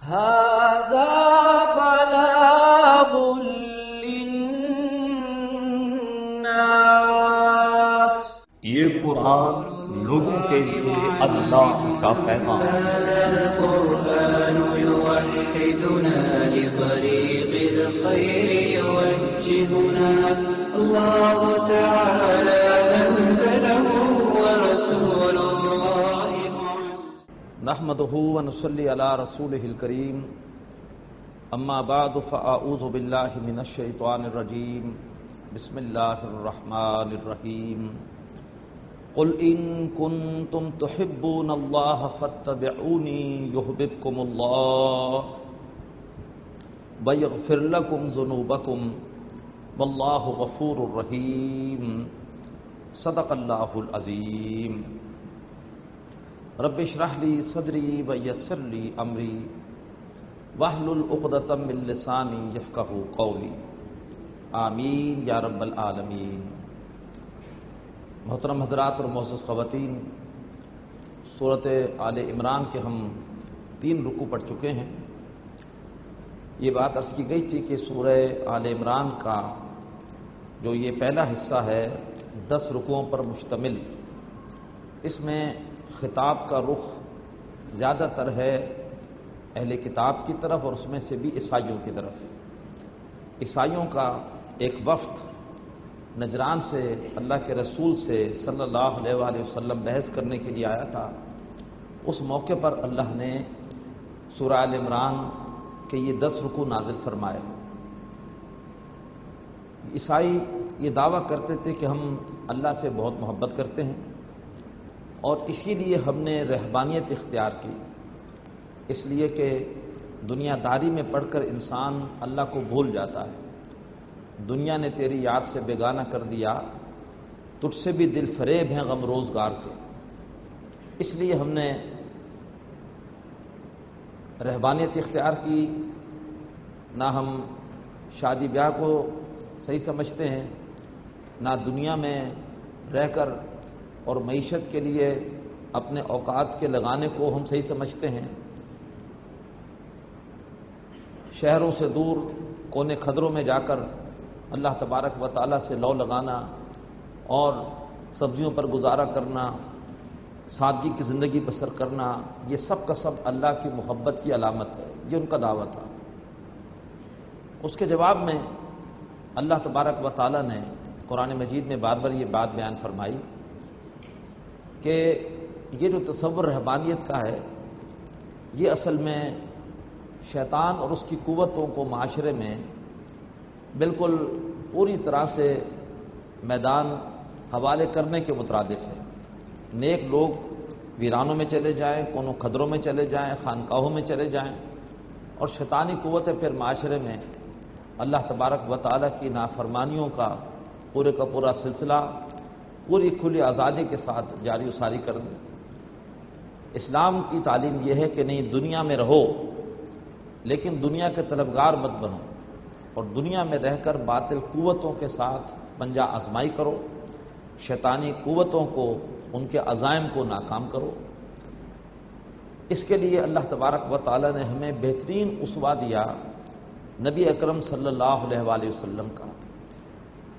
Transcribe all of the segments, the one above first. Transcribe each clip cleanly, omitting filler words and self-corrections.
هذا بلاغ للناس، یہ قرآن لوگوں کے لیے اللہ کا پیغام ہے۔ القرآن يوحدنا لطريق الخير يوجهنا، الله تعالى أنزله ورسول الله نحمده ونصلي على رسوله الكريم، اما بعد فاعوذ بالله من الشيطان الرجيم، بسم الله الرحمن الرحيم، قل ان كنتم تحبون الله فاتبعوني يحببكم الله ويغفر لكم ذنوبكم والله غفور رحيم، صدق الله العظيم۔ رب اشرح لي صدري ويسر لي امري واحلل عقدة من لساني يفقهوا قولي، آمین یا رب العالمین۔ محترم حضرات اور معزز خواتین، سورۃ آل عمران کے ہم 3 رکوع پڑھ چکے ہیں۔ یہ بات عرض کی گئی تھی کہ سورہ آل عمران کا جو یہ پہلا حصہ ہے 10 رکوعوں پر مشتمل، اس میں خطاب کا رخ زیادہ تر ہے اہل کتاب کی طرف، اور اس میں سے بھی عیسائیوں کی طرف۔ عیسائیوں کا ایک وفد نجران سے اللہ کے رسول سے صلی اللہ علیہ وآلہ وسلم بحث کرنے کے لیے آیا تھا۔ اس موقع پر اللہ نے سورہ آل عمران کے یہ 10 رکوع نازل فرمائے۔ عیسائی یہ دعویٰ کرتے تھے کہ ہم اللہ سے بہت محبت کرتے ہیں، اور اسی لیے ہم نے رہبانیت اختیار کی، اس لیے کہ دنیا داری میں پڑھ کر انسان اللہ کو بھول جاتا ہے۔ دنیا نے تیری یاد سے بیگانہ کر دیا، تجھ سے بھی دل فریب ہیں غم روزگار کے، اس لیے ہم نے رہبانیت اختیار کی۔ نہ ہم شادی بیاہ کو صحیح سمجھتے ہیں، نہ دنیا میں رہ کر اور معیشت کے لیے اپنے اوقات کے لگانے کو ہم صحیح سمجھتے ہیں۔ شہروں سے دور کونے خدروں میں جا کر اللہ تبارک و تعالیٰ سے لو لگانا اور سبزیوں پر گزارا کرنا، سادگی کی زندگی بسر کرنا، یہ سب کا سب اللہ کی محبت کی علامت ہے، یہ ان کا دعویٰ تھا۔ اس کے جواب میں اللہ تبارک و تعالیٰ نے قرآن مجید میں بار بار یہ بات بیان فرمائی کہ یہ جو تصور رہبانیت کا ہے، یہ اصل میں شیطان اور اس کی قوتوں کو معاشرے میں بالکل پوری طرح سے میدان حوالے کرنے کے مترادف ہے۔ نیک لوگ ویرانوں میں چلے جائیں، کونوں خدروں میں چلے جائیں، خانقاہوں میں چلے جائیں، اور شیطانی قوتیں پھر معاشرے میں اللہ تبارک و تعالیٰ کی نافرمانیوں کا پورے کا پورا سلسلہ پوری کھلی آزادی کے ساتھ جاری و ساری کر دیں۔ اسلام کی تعلیم یہ ہے کہ نہیں، دنیا میں رہو لیکن دنیا کے طلبگار مت بنو، اور دنیا میں رہ کر باطل قوتوں کے ساتھ پنجہ آزمائی کرو، شیطانی قوتوں کو، ان کے عزائم کو ناکام کرو۔ اس کے لیے اللہ تبارک و تعالیٰ نے ہمیں بہترین اسوہ دیا نبی اکرم صلی اللہ علیہ وآلہ وسلم کا۔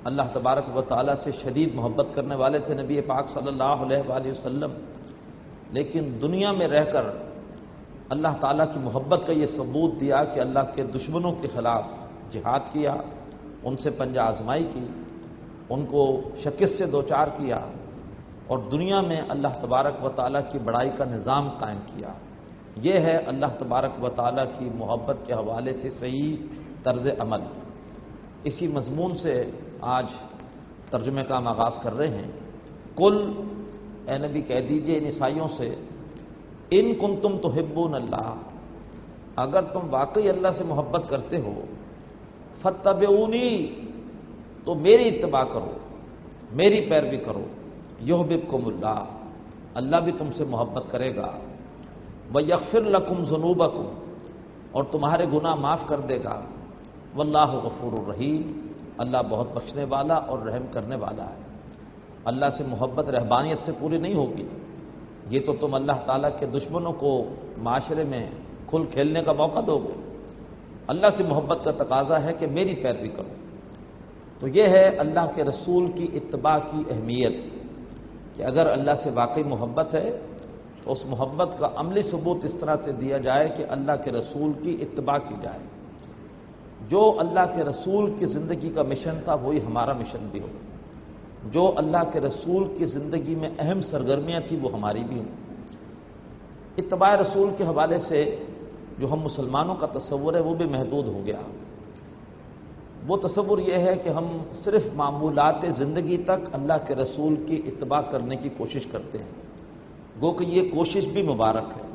اللہ تبارک و تعالیٰ سے شدید محبت کرنے والے تھے نبی پاک صلی اللہ علیہ وآلہ وسلم، لیکن دنیا میں رہ کر اللہ تعالیٰ کی محبت کا یہ ثبوت دیا کہ اللہ کے دشمنوں کے خلاف جہاد کیا، ان سے پنجہ آزمائی کی، ان کو شکست سے دوچار کیا، اور دنیا میں اللہ تبارک و تعالیٰ کی بڑائی کا نظام قائم کیا۔ یہ ہے اللہ تبارک و تعالیٰ کی محبت کے حوالے سے صحیح طرز عمل۔ اسی مضمون سے آج ترجمے کا ہم آغاز کر رہے ہیں۔ قل، اے نبی کہہ دیجئے ان عیسائیوں سے، ان کنتم تحبون اللہ، اگر تم واقعی اللہ سے محبت کرتے ہو، فاتبعونی، تو میری اتباع کرو، میری پیروی کرو، یحببکم اللہ، اللہ بھی تم سے محبت کرے گا، ویغفر لکم ذنوبکم، اور تمہارے گناہ معاف کر دے گا، واللہ غفور الرحیم، اللہ بہت بخشنے والا اور رحم کرنے والا ہے۔ اللہ سے محبت رہبانیت سے پوری نہیں ہوگی، یہ تو تم اللہ تعالیٰ کے دشمنوں کو معاشرے میں کھل کھیلنے کا موقع دو گے؟ اللہ سے محبت کا تقاضا ہے کہ میری پیروی کرو۔ تو یہ ہے اللہ کے رسول کی اتباع کی اہمیت، کہ اگر اللہ سے واقعی محبت ہے تو اس محبت کا عملی ثبوت اس طرح سے دیا جائے کہ اللہ کے رسول کی اتباع کی جائے۔ جو اللہ کے رسول کی زندگی کا مشن تھا وہی ہمارا مشن بھی ہو، جو اللہ کے رسول کی زندگی میں اہم سرگرمیاں تھیں وہ ہماری بھی ہوں۔ اتباع رسول کے حوالے سے جو ہم مسلمانوں کا تصور ہے وہ بھی محدود ہو گیا۔ وہ تصور یہ ہے کہ ہم صرف معمولات زندگی تک اللہ کے رسول کی اتباع کرنے کی کوشش کرتے ہیں، گو کہ یہ کوشش بھی مبارک ہے۔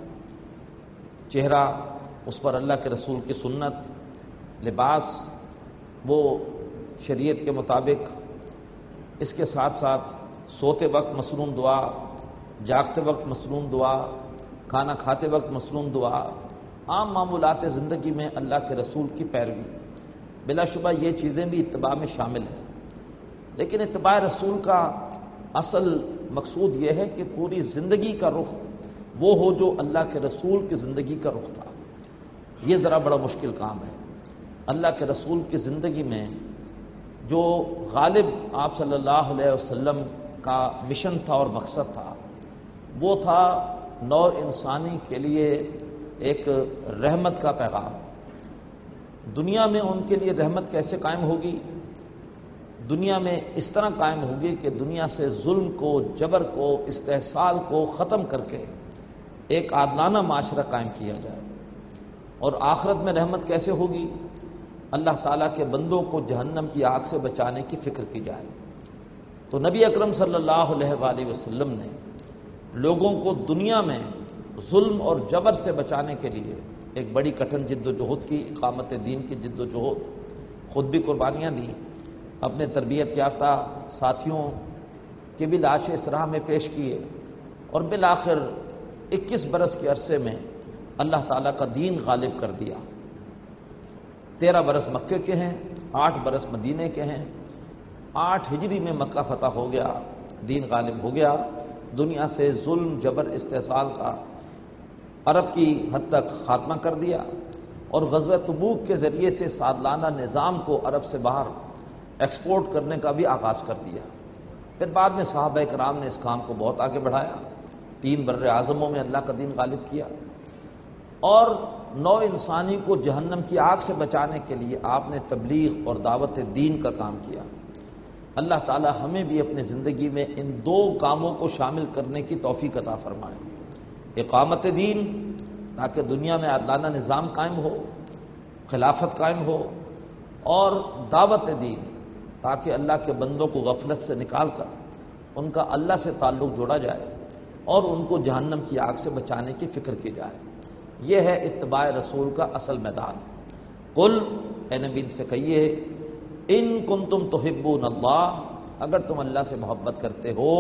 چہرہ اس پر اللہ کے رسول کی سنت، لباس وہ شریعت کے مطابق، اس کے ساتھ ساتھ سوتے وقت مصنون دعا، جاگتے وقت مصنون دعا، کھانا کھاتے وقت مصنون دعا، عام معمولات زندگی میں اللہ کے رسول کی پیروی، بلا شبہ یہ چیزیں بھی اتباع میں شامل ہیں۔ لیکن اتباع رسول کا اصل مقصود یہ ہے کہ پوری زندگی کا رخ وہ ہو جو اللہ کے رسول کی زندگی کا رخ تھا۔ یہ ذرا بڑا مشکل کام ہے۔ اللہ کے رسول کی زندگی میں جو غالب آپ صلی اللہ علیہ وسلم کا مشن تھا اور مقصد تھا وہ تھا نوع انسانی کے لیے ایک رحمت کا پیغام۔ دنیا میں ان کے لیے رحمت کیسے قائم ہوگی؟ دنیا میں اس طرح قائم ہوگی کہ دنیا سے ظلم کو، جبر کو، استحصال کو ختم کر کے ایک عادلانہ معاشرہ قائم کیا جائے۔ اور آخرت میں رحمت کیسے ہوگی؟ اللہ تعالیٰ کے بندوں کو جہنم کی آگ سے بچانے کی فکر کی جائے۔ تو نبی اکرم صلی اللہ علیہ وآلہ وسلم نے لوگوں کو دنیا میں ظلم اور جبر سے بچانے کے لیے ایک بڑی کٹھن جد و جہد کی، اقامت دین کی جد و جہد، خود بھی قربانیاں دی، اپنے تربیت یافتہ ساتھیوں کی بھی لاشیں اس راہ میں پیش کیے، اور بالآخر 21 برس کے عرصے میں اللہ تعالیٰ کا دین غالب کر دیا۔ 13 برس مکے کے ہیں، 8 برس مدینے کے ہیں۔ 8 ہجری میں مکہ فتح ہو گیا، دین غالب ہو گیا، دنیا سے ظلم، جبر، استحصال کا عرب کی حد تک خاتمہ کر دیا، اور غزوہ تبوک کے ذریعے سے سادلانہ نظام کو عرب سے باہر ایکسپورٹ کرنے کا بھی آغاز کر دیا۔ پھر بعد میں صحابہ کرام نے اس کام کو بہت آگے بڑھایا، 3 بر اعظموں میں اللہ کا دین غالب کیا، اور نوع انسانی کو جہنم کی آگ سے بچانے کے لیے آپ نے تبلیغ اور دعوت دین کا کام کیا۔ اللہ تعالی ہمیں بھی اپنی زندگی میں ان 2 کاموں کو شامل کرنے کی توفیق عطا فرمائے، اقامت دین تاکہ دنیا میں عادلانہ نظام قائم ہو، خلافت قائم ہو، اور دعوت دین تاکہ اللہ کے بندوں کو غفلت سے نکال کر ان کا اللہ سے تعلق جوڑا جائے اور ان کو جہنم کی آگ سے بچانے کی فکر کی جائے۔ یہ ہے اتباع رسول کا اصل میدان۔ قل، اے نبی سے کہیے، ان کنتم تحبون اللہ، اگر تم اللہ سے محبت کرتے ہو،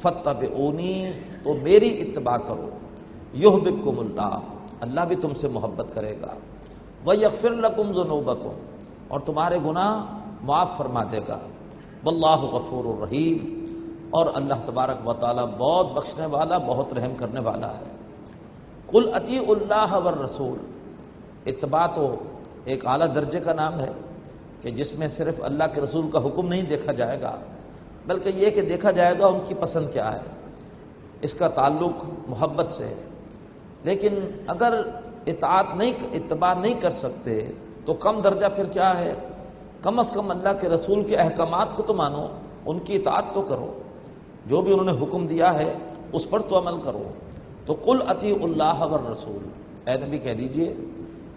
فاتبعونی، تو میری اتباع کرو، یحببکم اللہ، اللہ بھی تم سے محبت کرے گا، ویغفر لکم ذنوبکم، اور تمہارے گناہ معاف فرما دے گا، واللہ غفور الرحیم، اور اللہ تبارک و تعالی بہت بخشنے والا، بہت رحم کرنے والا ہے۔ قل اطیعوا اللہ والرسول، اتباع تو ایک اعلیٰ درجے کا نام ہے کہ جس میں صرف اللہ کے رسول کا حکم نہیں دیکھا جائے گا، بلکہ یہ کہ دیکھا جائے گا ان کی پسند کیا ہے، اس کا تعلق محبت سے ہے۔ لیکن اگر اتباع نہیں کر سکتے تو کم درجہ پھر کیا ہے؟ کم از کم اللہ کے رسول کے احکامات کو تو مانو، ان کی اطاعت تو کرو، جو بھی انہوں نے حکم دیا ہے اس پر تو عمل کرو۔ تو قل اطیعوا اللہ والرسول، اے نبی کہہ دیجئے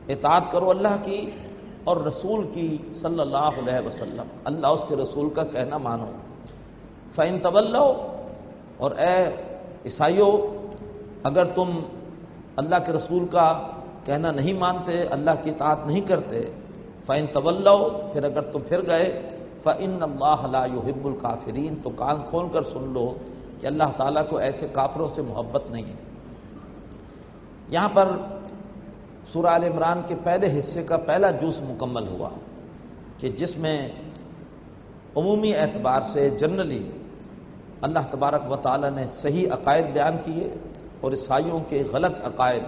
اطاعت کرو اللہ کی اور رسول کی صلی اللہ علیہ وسلم، اللہ اس کے رسول کا کہنا مانو۔ فَإِن تَوَلَّوْا، اور اے عیسائیو اگر تم اللہ کے رسول کا کہنا نہیں مانتے، اللہ کی اطاعت نہیں کرتے، فَإِن تَوَلَّوْا، پھر اگر تم پھر گئے، فَإِنَّ اللَّهَ لَا يُحِبُّ الْكَافِرِينَ، تو کان کھول کر سن لو کہ اللہ تعالیٰ کو ایسے کافروں سے محبت نہیں ہے۔ یہاں پر سورہ آل عمران کے پہلے حصے کا پہلا جز مکمل ہوا کہ جس میں عمومی اعتبار سے جنرلی اللہ تبارک و تعالی نے صحیح عقائد بیان کیے اور عیسائیوں کے غلط عقائد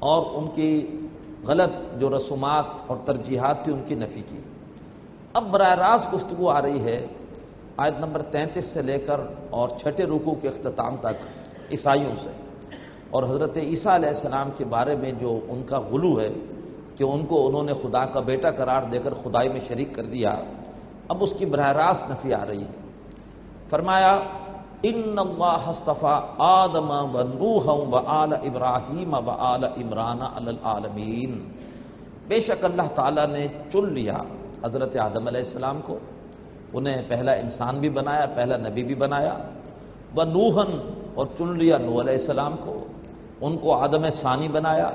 اور ان کی غلط جو رسومات اور ترجیحات تھی ان کی نفی کی۔ اب براہ راست گفتگو آ رہی ہے آیت نمبر 33 سے لے کر اور چھٹے رکوع کے اختتام تک عیسائیوں سے، اور حضرت عیسیٰ علیہ السلام کے بارے میں جو ان کا غلو ہے کہ ان کو انہوں نے خدا کا بیٹا قرار دے کر خدائی میں شریک کر دیا، اب اس کی براہ راست نفی آ رہی ہے۔ فرمایا ان اللہ اصطفیٰ آدم و نوح و آل ابراہیم و آل عمران علی العالمین، بے شک اللہ تعالیٰ نے چن لیا حضرت آدم علیہ السلام کو، انہیں پہلا انسان بھی بنایا، پہلا نبی بھی بنایا، و نوحن، اور چن لیا نوح علیہ السلام کو، ان کو آدم ثانی بنایا،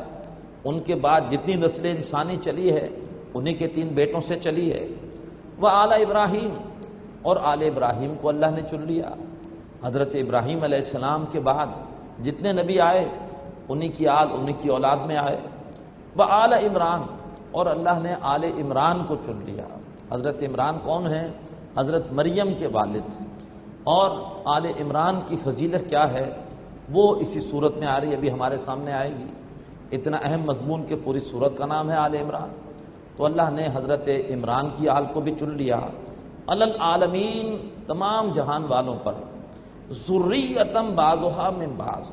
ان کے بعد جتنی نسل انسانی چلی ہے انہی کے 3 بیٹوں سے چلی ہے، وہ آل ابراہیم، اور آل ابراہیم کو اللہ نے چن لیا، حضرت ابراہیم علیہ السلام کے بعد جتنے نبی آئے انہی کی آل انہی کی اولاد میں آئے، وہ آل عمران، اور اللہ نے آل عمران کو چن لیا۔ حضرت عمران کون ہیں؟ حضرت مریم کے والد، اور آل عمران کی فضیلت کیا ہے وہ اسی صورت میں آ رہی ہے، ابھی ہمارے سامنے آئے گی۔ اتنا اہم مضمون کہ پوری صورت کا نام ہے آل عمران، تو اللہ نے حضرت عمران کی آل کو بھی چن لیا، علی العالمین، تمام جہان والوں پر، ذریۃ بعضھا من بعض،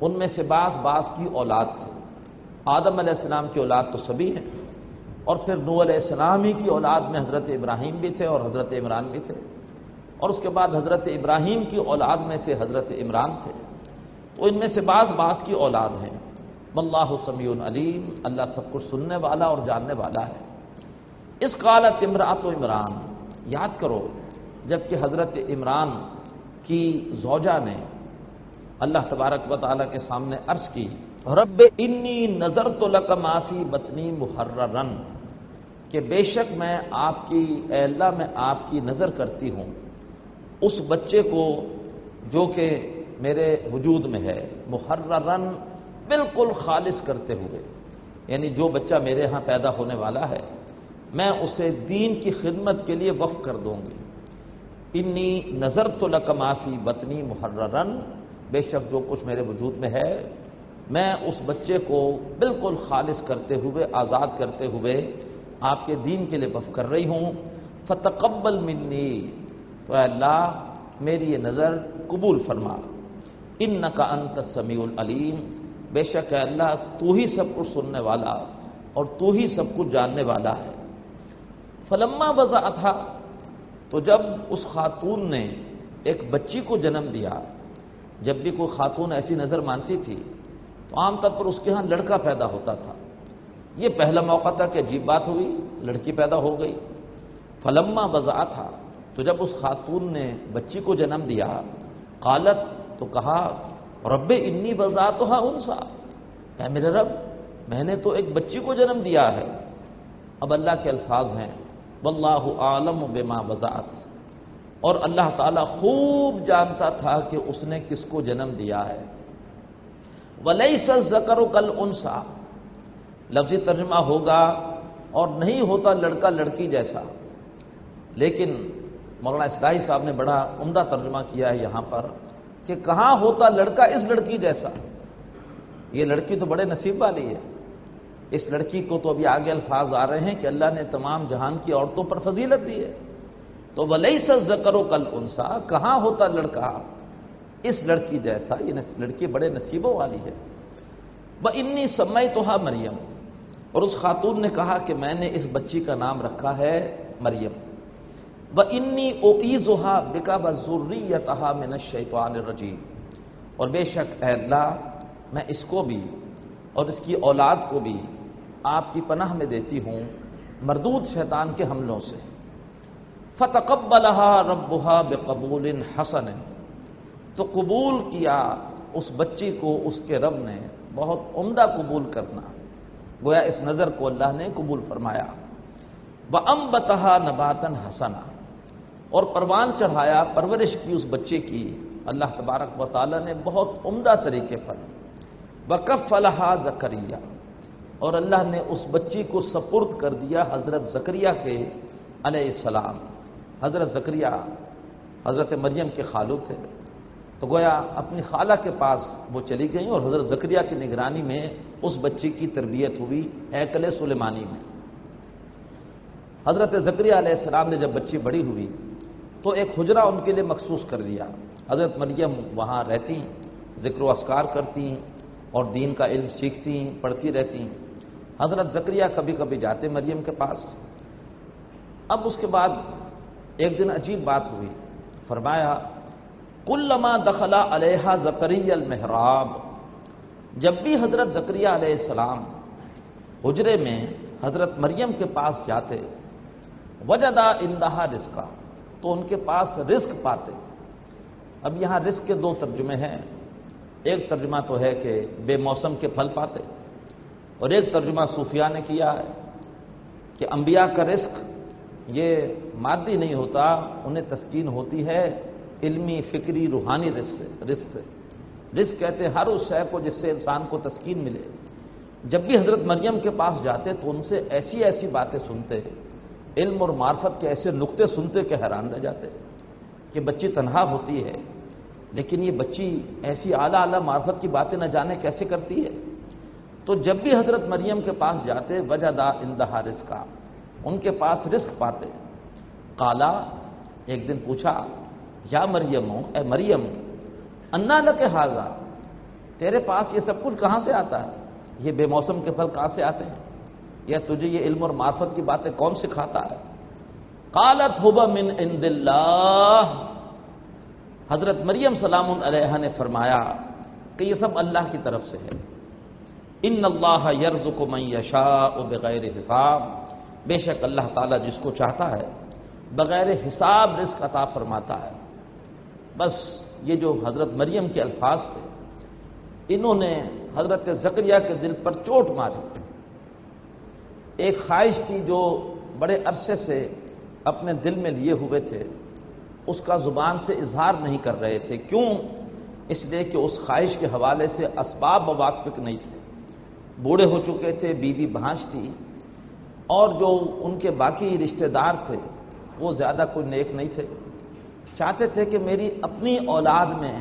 ان میں سے بعض کی اولاد تھے۔ آدم علیہ السلام کی اولاد تو سبھی ہیں، اور پھر نوح علیہ السلام ہی کی اولاد میں حضرت ابراہیم بھی تھے اور حضرت عمران بھی تھے، اور اس کے بعد حضرت ابراہیم کی اولاد میں سے حضرت عمران تھے، تو ان میں سے بعض کی اولاد ہیں۔ واللہ سمیع علیم، اللہ سب کچھ سننے والا اور جاننے والا ہے۔ اس قالت امرأۃ عمران، یاد کرو جبکہ حضرت عمران کی زوجہ نے اللہ تبارک و تعالیٰ کے سامنے عرض کی، رب انی نذرت لک ما فی بطنی محررا، کہ بے شک میں آپ کی، اے اللہ میں آپ کی نظر کرتی ہوں اس بچے کو جو کہ میرے وجود میں ہے، محررا، بالکل خالص کرتے ہوئے، یعنی جو بچہ میرے ہاں پیدا ہونے والا ہے میں اسے دین کی خدمت کے لیے وقف کر دوں گی۔ انی نذرت لک ما فی بطنی محررا، بے شک جو کچھ میرے وجود میں ہے میں اس بچے کو بالکل خالص کرتے ہوئے، آزاد کرتے ہوئے آپ کے دین کے لیے وقف کر رہی ہوں، فتقبل منی، تو اے اللہ میری یہ نظر قبول فرما، انک انت السمیع العلیم، بے شک اے اللہ تو ہی سب کچھ سننے والا اور تو ہی سب کچھ جاننے والا ہے۔ فلما وضعتھا، تو جب اس خاتون نے ایک بچی کو جنم دیا، جب بھی کوئی خاتون ایسی نظر مانتی تھی تو عام طور پر اس کے ہاں لڑکا پیدا ہوتا تھا، یہ پہلا موقع تھا کہ عجیب بات ہوئی، لڑکی پیدا ہو گئی۔ فلما وضعتھا، تو جب اس خاتون نے بچی کو جنم دیا، قالت، تو کہا، رب انی وضعتھا انثی، اے میرے رب میں نے تو ایک بچی کو جنم دیا ہے۔ اب اللہ کے الفاظ ہیں، واللہ اعلم بما وضعت، اور اللہ تعالیٰ خوب جانتا تھا کہ اس نے کس کو جنم دیا ہے۔ ولیس الذکر کالانثی، لفظی ترجمہ ہوگا اور نہیں ہوتا لڑکا لڑکی جیسا، لیکن مولانا اصلاحی صاحب نے بڑا عمدہ ترجمہ کیا ہے یہاں پر کہ کہاں ہوتا لڑکا اس لڑکی جیسا، یہ لڑکی تو بڑے نصیب والی ہے۔ اس لڑکی کو تو ابھی آگے الفاظ آ رہے ہیں کہ اللہ نے تمام جہان کی عورتوں پر فضیلت دی ہے، تو ولیس الذکر کالانثی، کہاں ہوتا لڑکا اس لڑکی جیسا، یہ لڑکی بڑے نصیبوں والی ہے۔ وانی سمیتھا مریم، اور اس خاتون نے کہا کہ میں نے اس بچی کا نام رکھا ہے مریم۔ وانی اعیذھا بک وذریتھا من الشیطان الرجیم، اور بے شک اے اللہ میں اس کو بھی اور اس کی اولاد کو بھی آپ کی پناہ میں دیتی ہوں مردود شیطان کے حملوں سے۔ فتقبلھا ربھا بقبول حسن، تو قبول کیا اس بچی کو اس کے رب نے بہت عمدہ قبول کرنا، گویا اس نظر کو اللہ نے قبول فرمایا۔ وانبتھا نباتا حسنا، اور پروان چڑھایا، پرورش کی اس بچے کی اللہ تبارک و تعالی نے بہت عمدہ طریقے پر۔ وکفلھا زکریا، اور اللہ نے اس بچی کو سپرد کر دیا حضرت زکریا کے علیہ السلام۔ حضرت زکریا حضرت مریم کے خالو تھے، تو گویا اپنی خالہ کے پاس وہ چلی گئیں اور حضرت زکریا کی نگرانی میں اس بچی کی تربیت ہوئی ہیکل سلیمانی میں۔ حضرت زکریا علیہ السلام نے جب بچی بڑی ہوئی تو ایک حجرہ ان کے لیے مخصوص کر دیا۔ حضرت مریم وہاں رہتی، ذکر و اذکار کرتی اور دین کا علم سیکھتی، پڑھتی رہتی۔ حضرت زکریا کبھی کبھی جاتے مریم کے پاس۔ اب اس کے بعد ایک دن عجیب بات ہوئی، فرمایا کلما دخل علیہا زکریا المحراب، جب بھی حضرت زکریا علیہ السلام حجرے میں حضرت مریم کے پاس جاتے، وجدا عندہا رزقا، تو ان کے پاس رزق پاتے۔ اب یہاں رزق کے دو ترجمے ہیں، ایک ترجمہ تو ہے کہ بے موسم کے پھل پاتے، اور ایک ترجمہ صوفیاء نے کیا ہے کہ انبیاء کا رزق یہ مادی نہیں ہوتا، انہیں تسکین ہوتی ہے علمی، فکری، روحانی رزق سے۔ رزق کہتے ہیں ہر اس شے کو جس سے انسان کو تسکین ملے۔ جب بھی حضرت مریم کے پاس جاتے تو ان سے ایسی ایسی باتیں سنتے، علم اور معرفت کے ایسے نقطے سنتے کہ حیران رہ جاتے کہ بچی تنہا ہوتی ہے لیکن یہ بچی ایسی اعلیٰ معرفت کی باتیں نہ جانے کیسے کرتی ہے۔ تو جب بھی حضرت مریم کے پاس جاتے وجدا عندہا رزقا، ان کے پاس رزق پاتے۔ قالا، ایک دن پوچھا یا مریم، اے مریم، انا لک ھذا، تیرے پاس یہ سب کچھ کہاں سے آتا ہے؟ یہ بے موسم کے پھل کہاں سے آتے ہیں؟ یا تجھے یہ علم اور معرفت کی باتیں کون سکھاتا ہے؟ قالت ھو من عند اللہ، حضرت مریم سلام علیہا نے فرمایا کہ یہ سب اللہ کی طرف سے ہے۔ ان اللہ یرزق من یشاء بغیر حساب، بے شک اللہ تعالیٰ جس کو چاہتا ہے بغیر حساب رزق عطا فرماتا ہے۔ بس یہ جو حضرت مریم کے الفاظ تھے، انہوں نے حضرت زکریا کے دل پر چوٹ ماری۔ ایک خواہش تھی جو بڑے عرصے سے اپنے دل میں لیے ہوئے تھے، اس کا زبان سے اظہار نہیں کر رہے تھے۔ کیوں؟ اس لیے کہ اس خواہش کے حوالے سے اسباب موافق نہیں تھے، بوڑھے ہو چکے تھے، بیوی بھانج تھی، اور جو ان کے باقی رشتہ دار تھے وہ زیادہ کوئی نیک نہیں تھے۔ چاہتے تھے کہ میری اپنی اولاد میں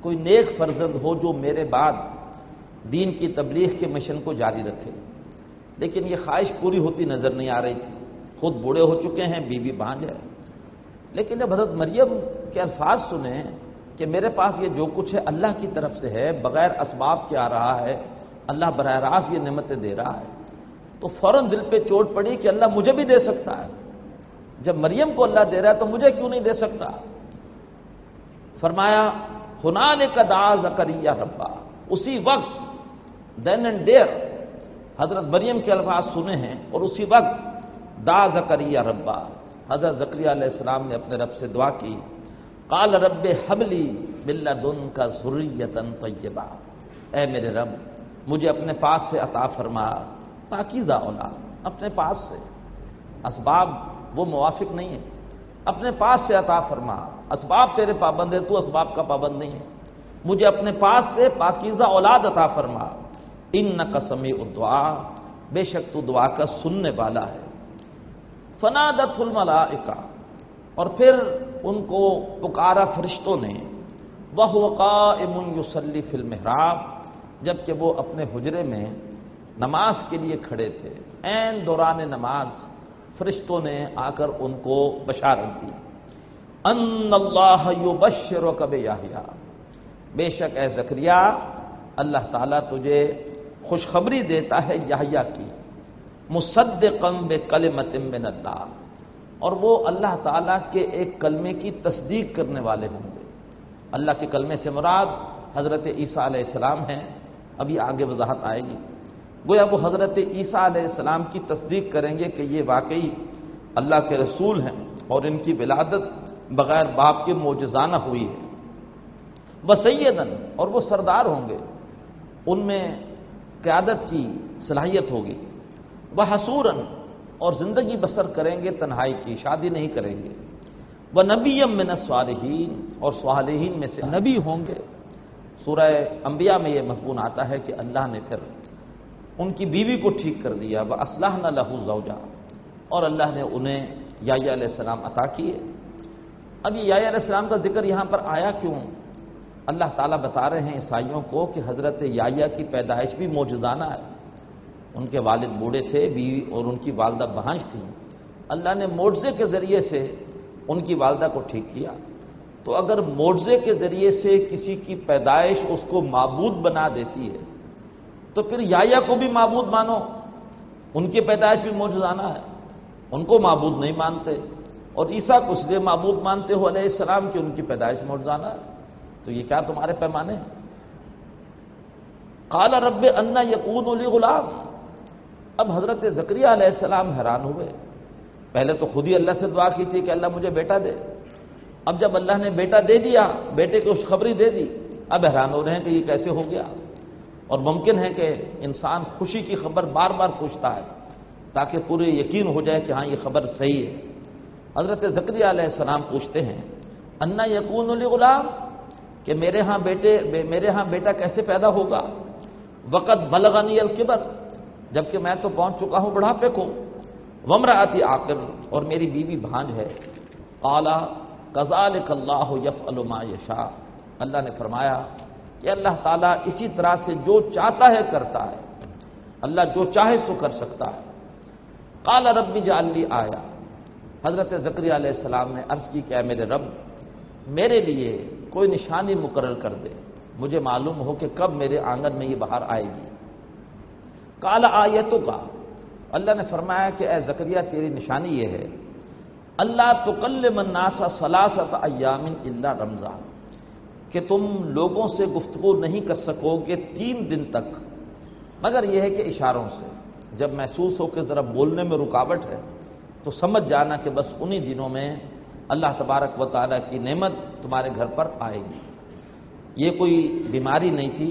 کوئی نیک فرزند ہو جو میرے بعد دین کی تبلیغ کے مشن کو جاری رکھے، لیکن یہ خواہش پوری ہوتی نظر نہیں آ رہی تھی۔ خود بوڑھے ہو چکے ہیں، بیوی بھانج ہے، لیکن جب حضرت مریم کے الفاظ سنیں کہ میرے پاس یہ جو کچھ ہے اللہ کی طرف سے ہے، بغیر اسباب کے آ رہا ہے، اللہ براہ راست یہ نعمتیں دے رہا ہے، تو فوراً دل پہ چوٹ پڑی کہ اللہ مجھے بھی دے سکتا ہے۔ جب مریم کو اللہ دے رہا ہے تو مجھے کیوں نہیں دے سکتا؟ فرمایا ہنالک دعا زکریا ربا، اسی وقت دین اینڈ دیر حضرت مریم کے الفاظ سنے ہیں، اور اسی وقت دعا زکریا ربا، حضرت زکریا علیہ السلام نے اپنے رب سے دعا کی۔ قال رب ھب لی من لدنک ذریۃ طیبہ، اے میرے رب مجھے اپنے پاس سے عطا فرما پاکیزہ اولاد، اپنے پاس سے، اسباب وہ موافق نہیں ہے، اپنے پاس سے عطا فرما۔ اسباب تیرے پابند ہے، تو اسباب کا پابند نہیں ہے، مجھے اپنے پاس سے پاکیزہ اولاد عطا فرما۔ انک سمیع الدعاء، بے شک تو دعا کا سننے والا ہے۔ فنادت الملائکہ، اور پھر ان کو پکارا فرشتوں نے، وہو قائم یصلی فی المحراب، جبکہ وہ اپنے حجرے میں نماز کے لیے کھڑے تھے۔ عین دوران نماز فرشتوں نے آ کر ان کو بشارت دی، ان اللہ یبشرک بیحییٰ، بے شک اے زکریا اللہ تعالیٰ تجھے خوشخبری دیتا ہے یحییٰ کی، مصدقا بکلمۃ من اللہ، اور وہ اللہ تعالیٰ کے ایک کلمے کی تصدیق کرنے والے ہوں گے۔ اللہ کے کلمے سے مراد حضرت عیسیٰ علیہ السلام ہیں، ابھی آگے وضاحت آئے گی۔ گویا وہ حضرت عیسیٰ علیہ السلام کی تصدیق کریں گے کہ یہ واقعی اللہ کے رسول ہیں اور ان کی ولادت بغیر باپ کے معجزانہ ہوئی ہے۔ وسیداً، اور وہ سردار ہوں گے، ان میں قیادت کی صلاحیت ہوگی۔ وحصوراً، اور زندگی بسر کریں گے تنہائی کی، شادی نہیں کریں گے۔ ونبیًا من الصالحین، اور صالحین میں سے نبی ہوں گے۔ سورہ انبیاء میں یہ مضمون آتا ہے کہ اللہ نے پھر ان کی بیوی کو ٹھیک کر دیا، وَأَصْلَحْنَا لَهُ زَوْجَهُ، اور اللہ نے انہیں یحییٰ علیہ السلام عطا کیے۔ اب یہ یحییٰ علیہ السلام کا ذکر یہاں پر آیا کیوں؟ اللہ تعالیٰ بتا رہے ہیں عیسائیوں کو کہ حضرت یحییٰ کی پیدائش بھی معجزانہ ہے۔ ان کے والد بوڑھے تھے، بیوی اور ان کی والدہ بہنج تھیں، اللہ نے معجزے کے ذریعے سے ان کی والدہ کو ٹھیک کیا۔ تو اگر معجزے کے ذریعے سے کسی کی پیدائش اس کو معبود بنا دیتی ہے تو پھر یحییٰ کو بھی معبود مانو، ان کی پیدائش بھی معجزانہ ہے، ان کو معبود نہیں مانتے، اور عیسیٰ کو اس لیے معبود مانتے ہو علیہ السلام کہ ان کی پیدائش معجزانہ ہے۔ تو یہ کیا تمہارے پیمانے ہیں؟ قال رب انا یکون لی غلام۔ اب حضرت زکریا علیہ السلام حیران ہوئے، پہلے تو خود ہی اللہ سے دعا کی تھی کہ اللہ مجھے بیٹا دے، اب جب اللہ نے بیٹا دے دیا، بیٹے کو خوشخبری دے دی، اب حیران ہو رہے ہیں کہ یہ کیسے ہو گیا۔ اور ممکن ہے کہ انسان خوشی کی خبر بار بار پوچھتا ہے تاکہ پورے یقین ہو جائے کہ ہاں یہ خبر صحیح ہے۔ حضرت زکریا علیہ السلام پوچھتے ہیں انا یکون لی غلام، کہ میرے ہاں بیٹا کیسے پیدا ہوگا، وقت بلغنی الکبر، جبکہ میں تو پہنچ چکا ہوں بڑھاپے کو، وامرأتی عاقر، اور میری بیوی بھانج ہے۔ قال کذالک اللہ یفعل ما یشاء، اللہ نے فرمایا کہ اللہ تعالیٰ اسی طرح سے جو چاہتا ہے کرتا ہے، اللہ جو چاہے تو کر سکتا ہے۔ قال رب اجعل لی آیہ، حضرت زکریا علیہ السلام نے عرض کی کہ اے میرے رب میرے لیے کوئی نشانی مقرر کر دے، مجھے معلوم ہو کہ کب میرے آنگن میں یہ بہار آئے گی۔ قال آیتک، اللہ نے فرمایا کہ اے زکریا تیری نشانی یہ ہے اللہ تکلم الناس ثلاثۃ ایام الا رمضان، کہ تم لوگوں سے گفتگو نہیں کر سکو گے 3 دن تک مگر یہ ہے کہ اشاروں سے، جب محسوس ہو کہ ذرا بولنے میں رکاوٹ ہے تو سمجھ جانا کہ بس انہی دنوں میں اللہ تبارک و تعالیٰ کی نعمت تمہارے گھر پر آئے گی۔ یہ کوئی بیماری نہیں تھی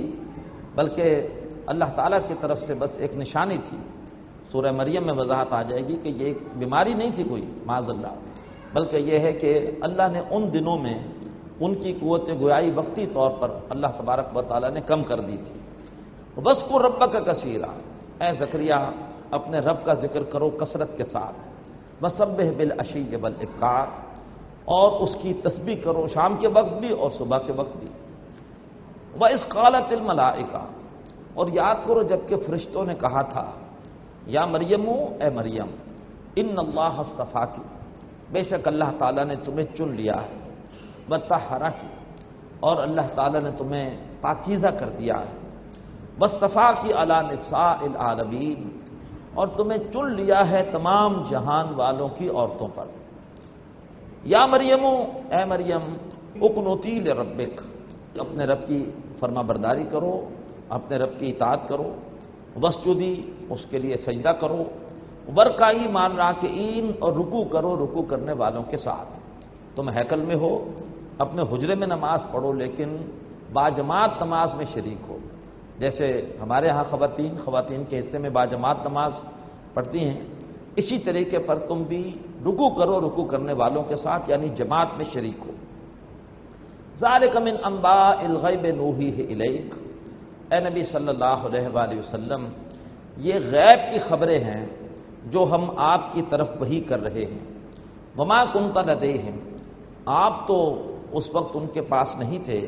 بلکہ اللہ تعالیٰ کی طرف سے بس ایک نشانی تھی۔ سورہ مریم میں وضاحت آ جائے گی کہ یہ ایک بیماری نہیں تھی کوئی معاذ اللہ، بلکہ یہ ہے کہ اللہ نے ان دنوں میں ان کی قوت گویائی وقتی طور پر اللہ تبارک و تعالیٰ نے کم کر دی تھی۔ وَاذْكُر رَبَّكَ كَثِيرًا، اے زکریا اپنے رب کا ذکر کرو کثرت کے ساتھ، وَسَبِّحْ بِالْعَشِيِّ وَالْإِبْكَارِ، اور اس کی تسبیح کرو شام کے وقت بھی اور صبح کے وقت بھی۔ وَإِذْ قَالَتِ الْمَلَائِكَةُ، اور یاد کرو جب کہ فرشتوں نے کہا تھا یا مریم، اے مریم ان اللہ اصطفاکی، بے شک اللہ تعالیٰ نے تمہیں چن لیا ہے، وطہرکی، اور اللہ تعالیٰ نے تمہیں پاکیزہ کر دیا ہے، واصطفاکی علی نساء العالمین، اور تمہیں چن لیا ہے تمام جہان والوں کی عورتوں پر۔ یا مریم، اے مریم اقنتی لربک، اپنے رب کی فرما برداری کرو، اپنے رب کی اطاعت کرو، وسجدی، اس کے لیے سجدہ کرو، ورکعی مان راکعین، اور رکوع کرو رکوع کرنے والوں کے ساتھ۔ تم ہیکل میں ہو اپنے حجرے میں نماز پڑھو لیکن باجماعت نماز میں شریک ہو، جیسے ہمارے ہاں خواتین کے حصے میں باجماعت نماز پڑھتی ہیں، اسی طریقے پر تم بھی رکوع کرو رکوع کرنے والوں کے ساتھ، یعنی جماعت میں شریک ہو۔ ذالک من انباء الغیب نوحیہ الیک، اے نبی صلی اللہ علیہ وآلہ وسلم یہ غیب کی خبریں ہیں جو ہم آپ کی طرف وحی کر رہے ہیں۔ وما کنت لدیہم، آپ تو اس وقت ان کے پاس نہیں تھے،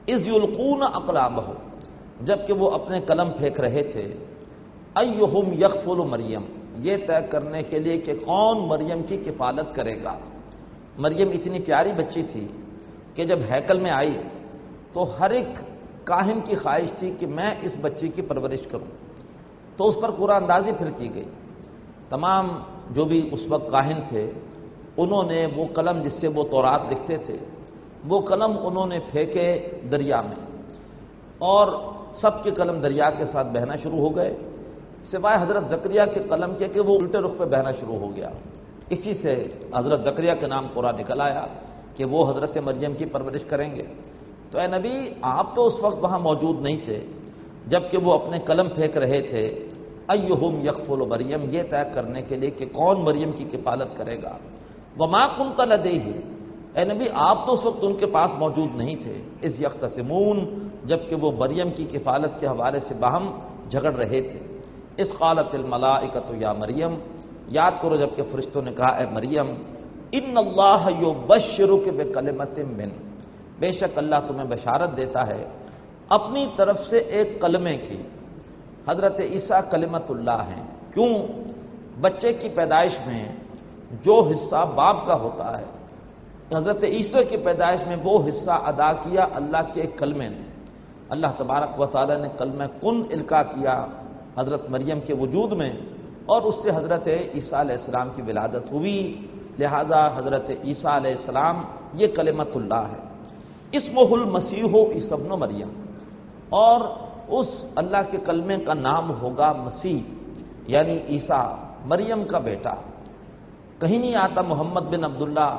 اذ یلقون اقلامہم، جبکہ وہ اپنے قلم پھینک رہے تھے، ایہم یکفل مریم، یہ طے کرنے کے لیے کہ کون مریم کی کفالت کرے گا۔ مریم اتنی پیاری بچی تھی کہ جب ہیکل میں آئی تو ہر ایک کاہن کی خواہش تھی کہ میں اس بچی کی پرورش کروں، تو اس پر قرآن اندازی پھر کی گئی۔ تمام جو بھی اس وقت کاہن تھے انہوں نے وہ قلم جس سے وہ تورات لکھتے تھے، وہ قلم انہوں نے پھینکے دریا میں، اور سب کے قلم دریا کے ساتھ بہنا شروع ہو گئے سوائے حضرت زکریا کے قلم کے کہ وہ الٹے رخ پہ بہنا شروع ہو گیا۔ اسی سے حضرت زکریا کے نام قرآن نکل آیا کہ وہ حضرت مریم کی پرورش کریں گے۔ تو اے نبی آپ تو اس وقت وہاں موجود نہیں تھے جبکہ وہ اپنے قلم پھینک رہے تھے، ایہم یکفل مریم، یہ طے کرنے کے لیے کہ کون مریم کی کفالت کرے گا۔ وما کنت لدیہم، اے نبی آپ تو اس وقت ان کے پاس موجود نہیں تھے، اذ یختصمون، جبکہ وہ مریم کی کفالت کے حوالے سے باہم جھگڑ رہے تھے۔ اذ قالت الملائکۃ یا مریم، یاد کرو جبکہ فرشتوں نے کہا اے مریم ان اللہ یبشرک بکلمۃ من، بے شک اللہ تمہیں بشارت دیتا ہے اپنی طرف سے ایک کلمے کی. حضرت عیسیٰ کلمت اللہ ہیں. کیوں؟ بچے کی پیدائش میں جو حصہ باپ کا ہوتا ہے، حضرت عیسیٰ کی پیدائش میں وہ حصہ ادا کیا اللہ کے ایک کلمے نے. اللہ تبارک و تعالی نے کلمہ کن القا کیا حضرت مریم کے وجود میں، اور اس سے حضرت عیسیٰ علیہ السلام کی ولادت ہوئی. لہذا حضرت عیسیٰ علیہ السلام یہ کلمت اللہ ہے. اسمہ المسیح عیسی ابن مریم، اور اس اللہ کے کلمے کا نام ہوگا مسیح، یعنی عیسیٰ، مریم کا بیٹا. کہیں نہیں آتا محمد بن عبداللہ،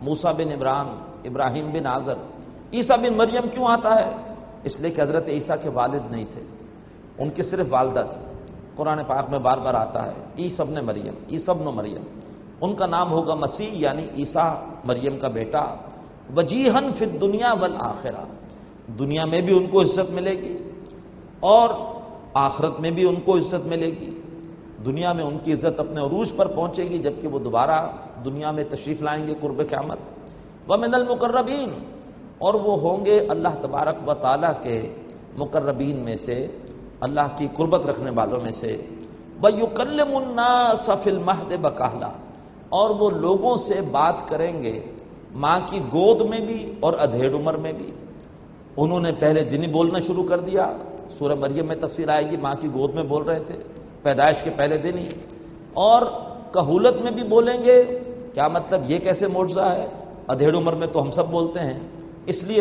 موسیٰ بن عمران، ابراہیم بن آزر. عیسیٰ بن مریم کیوں آتا ہے؟ اس لیے کہ حضرت عیسیٰ کے والد نہیں تھے، ان کی صرف والدہ تھی. قرآن پاک میں بار بار آتا ہے عیسی ابن مریم، عیسی ابن مریم. ان کا نام ہوگا مسیح، یعنی عیسیٰ مریم کا بیٹا. وجیہن فی الدنیا والآخرہ، دنیا میں بھی ان کو عزت ملے گی اور آخرت میں بھی ان کو عزت ملے گی. دنیا میں ان کی عزت اپنے عروج پر پہنچے گی جبکہ وہ دوبارہ دنیا میں تشریف لائیں گے قرب قیامت. ومن المقربین، اور وہ ہوں گے اللہ تبارک و تعالیٰ کے مقربین میں سے، اللہ کی قربت رکھنے والوں میں سے. وَيُكَلِّمُ النَّاسَ فِي الْمَهْدِ وَكَهْلًا، اور وہ لوگوں سے بات کریں گے ماں کی گود میں بھی اور ادھیڑ عمر میں بھی. انہوں نے پہلے دن ہی بولنا شروع کر دیا. سورہ مریم میں تفصیل آئے گی، ماں کی گود میں بول رہے تھے پیدائش کے پہلے دن ہی. اور کہولت میں بھی بولیں گے. کیا مطلب؟ یہ کیسے معجزہ ہے؟ ادھیڑ عمر میں تو ہم سب بولتے ہیں. اس لیے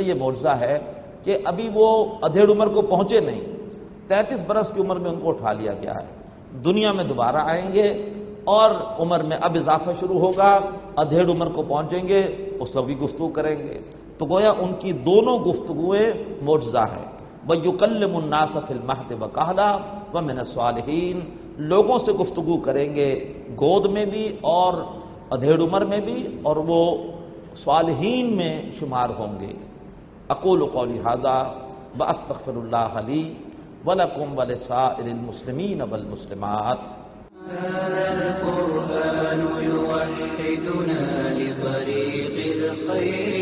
یہ معجزہ ہے کہ ابھی وہ ادھیڑ عمر کو پہنچے نہیں، 33 برس کی عمر میں ان کو اٹھا لیا گیا ہے. دنیا میں دوبارہ آئیں گے اور عمر میں اب اضافہ شروع ہوگا، ادھیڑ عمر کو پہنچیں گے، اس وقت بھی گفتگو کریں گے. تو گویا ان کی دونوں گفتگویں معجزہ ہے. وَيُكَلِّمُ النَّاسَ فِي الْمَهْدِ وَكَهْلًا وَمِنَ الصَّالِحِينَ، لوگوں سے گفتگو کریں گے گود میں بھی اور ادھیڑ عمر میں بھی، اور وہ صالحین میں شمار ہوں گے. اقول قولی ھذا واستغفر اللہ لی ولکم ولسائر المسلمین والمسلمات. هذا القرآن يوحدنا لطريق الخير